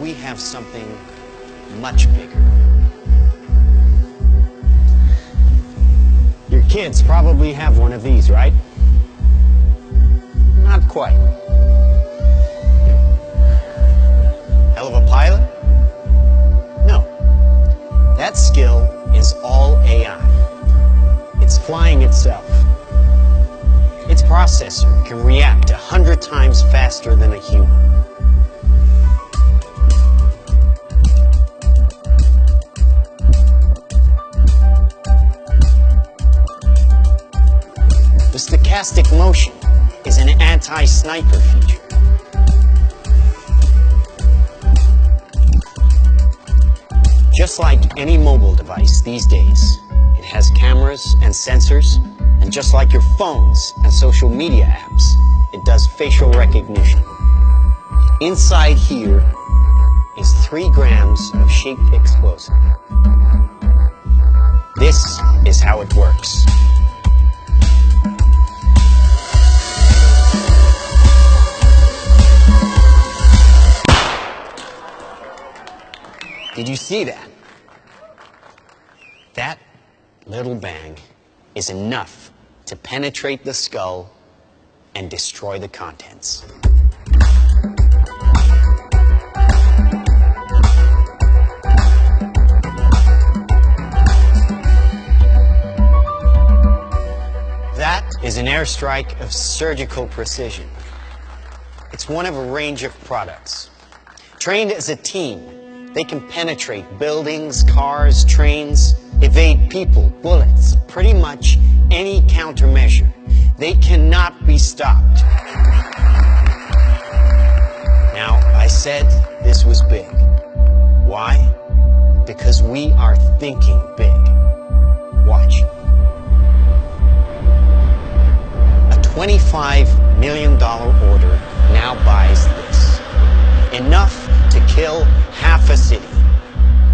we have something much bigger. Your kids probably have one of these, right? Not quite. Hell of a pilot? No. That skill is all AI. It's flying itself. Its processor can react 100 times faster than a human. The stochastic motion is an anti-sniper feature. Just like any mobile device these days, it has cameras and sensors, and just like your phones and social media apps, it does facial recognition. Inside here is 3 grams of shaped explosive. This is how it works. Did you see that? That little bang is enough to penetrate the skull and destroy the contents. That is an airstrike of surgical precision. It's one of a range of products. Trained as a team, they can penetrate buildings, cars, trains, evade people, bullets, pretty much any countermeasure. They cannot be stopped. Now, I said this was big. Why? Because we are thinking big. Watch. A $25 million order now buys this. Enough to kill half a city.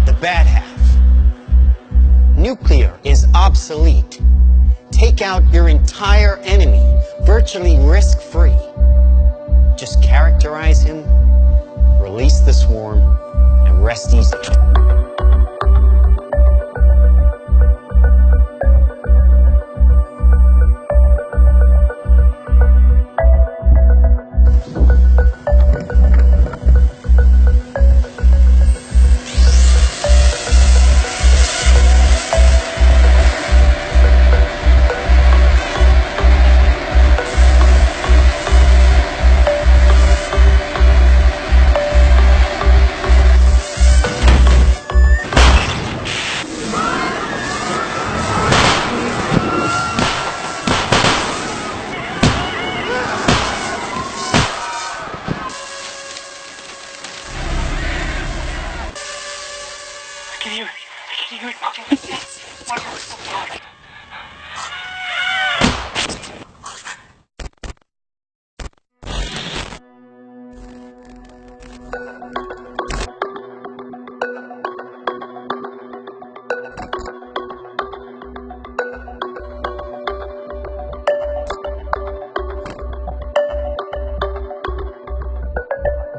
The bad half. Nuclear is obsolete. Take out your entire enemy, virtually risk-free. Just characterize him, release the swarm, and rest easy.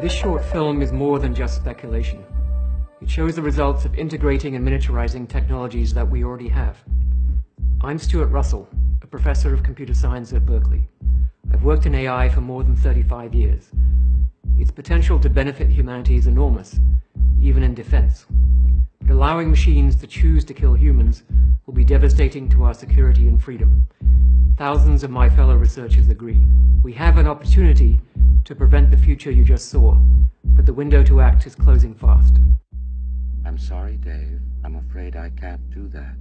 This short film is more than just speculation. It shows the results of integrating and miniaturizing technologies that we already have. I'm Stuart Russell, a professor of computer science at Berkeley. I've worked in AI for more than 35 years. Its potential to benefit humanity is enormous, even in defense. But allowing machines to choose to kill humans will be devastating to our security and freedom. Thousands of my fellow researchers agree. We have an opportunity to prevent the future you just saw, but the window to act is closing fast. I'm sorry, Dave. I'm afraid I can't do that.